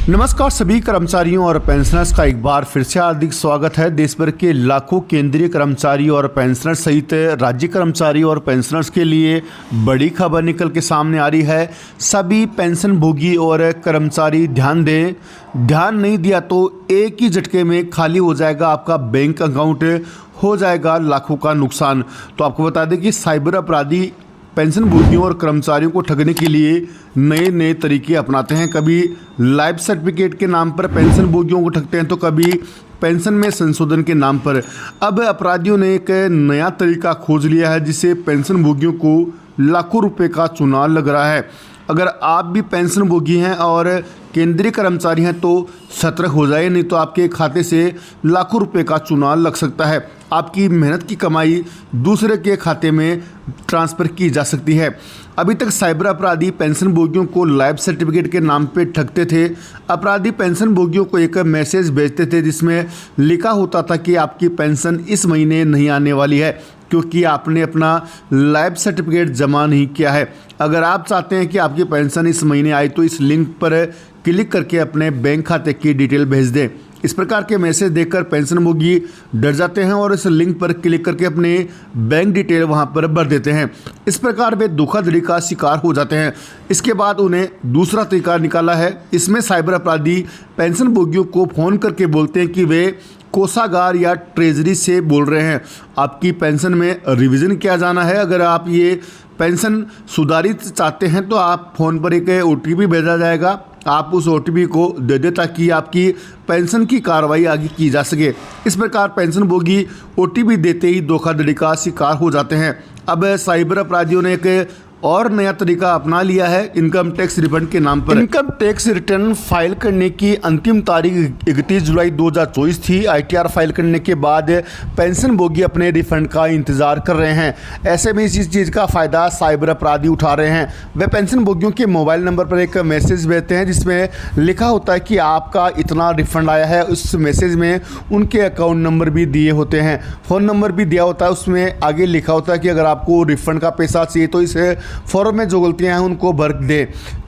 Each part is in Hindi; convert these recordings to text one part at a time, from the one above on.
नमस्कार सभी कर्मचारियों और पेंशनर्स का एक बार फिर से हार्दिक स्वागत है। देश भर के लाखों केंद्रीय कर्मचारी और पेंशनर्स सहित राज्य कर्मचारी और पेंशनर्स के लिए बड़ी खबर निकल के सामने आ रही है। सभी पेंशन भोगी और कर्मचारी ध्यान दें, ध्यान नहीं दिया तो एक ही झटके में खाली हो जाएगा आपका बैंक अकाउंट, हो जाएगा लाखों का नुकसान। तो आपको बता दें कि साइबर अपराधी पेंशन भोगियों और कर्मचारियों को ठगने के लिए नए नए तरीके अपनाते हैं। कभी लाइफ सर्टिफिकेट के नाम पर पेंशन भोगियों को ठगते हैं तो कभी पेंशन में संशोधन के नाम पर। अब अपराधियों ने एक नया तरीका खोज लिया है जिससे पेंशन भोगियों को लाखों रुपए का चुनाव लग रहा है। अगर आप भी पेंशन भोगी हैं और केंद्रीय कर्मचारी हैं तो सतर्क हो जाए, नहीं तो आपके खाते से लाखों रुपए का चुनाव लग सकता है। आपकी मेहनत की कमाई दूसरे के खाते में ट्रांसफ़र की जा सकती है। अभी तक साइबर अपराधी पेंशन भोगियों को लाइफ सर्टिफिकेट के नाम पे ठगते थे। अपराधी पेंशन भोगियों को एक मैसेज भेजते थे जिसमें लिखा होता था कि आपकी पेंशन इस महीने नहीं आने वाली है क्योंकि आपने अपना लाइफ सर्टिफिकेट जमा नहीं किया है। अगर आप चाहते हैं कि आपकी पेंशन इस महीने आई तो इस लिंक पर क्लिक करके अपने बैंक खाते की डिटेल भेज दें। इस प्रकार के मैसेज देखकर पेंशन भोगी डर जाते हैं और इस लिंक पर क्लिक करके अपने बैंक डिटेल वहां पर भर देते हैं। इस प्रकार वे धोखाधड़ी का शिकार हो जाते हैं। इसके बाद उन्हें दूसरा तरीका निकाला है। इसमें साइबर अपराधी पेंशन भोगियों को फ़ोन करके बोलते हैं कि वे कोषागार या ट्रेजरी से बोल रहे हैं, आपकी पेंशन में रिवीजन किया जाना है। अगर आप ये पेंशन सुधारित चाहते हैं तो आप फ़ोन पर एक OTP भेजा जाएगा, आप उस OTP को दे दें ताकि आपकी पेंशन की कार्रवाई आगे की जा सके। इस प्रकार पेंशन भोगी OTP देते ही धोखाधड़ी का शिकार हो जाते हैं। अब साइबर अपराधियों ने एक और नया तरीका अपना लिया है इनकम टैक्स रिफंड के नाम पर। इनकम टैक्स रिटर्न फाइल करने की अंतिम तारीख 31 जुलाई 2024 थी। ITR फाइल करने के बाद पेंशन भोगी अपने रिफंड का इंतजार कर रहे हैं। ऐसे में इस चीज़ का फ़ायदा साइबर अपराधी उठा रहे हैं। वे पेंशन भोगियों के मोबाइल नंबर पर एक मैसेज भेजते हैं जिसमें लिखा होता है कि आपका इतना रिफंड आया है। उस मैसेज में उनके अकाउंट नंबर भी दिए होते हैं, फ़ोन नंबर भी दिया होता है। उसमें आगे लिखा होता है कि अगर आपको रिफंड का पैसा चाहिए तो इस फॉर्म में जो गलतियां हैं उनको भर दे।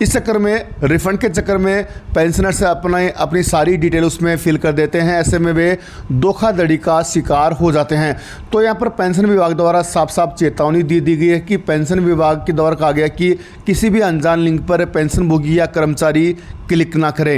इस चक्कर में रिफंड के चक्कर में पेंशनर से अपनी सारी डिटेल उसमें फिल कर देते हैं। ऐसे में वे धोखाधड़ी का शिकार हो जाते हैं। तो यहाँ पर पेंशन विभाग द्वारा साफ साफ चेतावनी दी गई है कि पेंशन विभाग के द्वारा कहा गया कि किसी भी अनजान लिंक पर पेंशन भोगी या कर्मचारी क्लिक ना करें।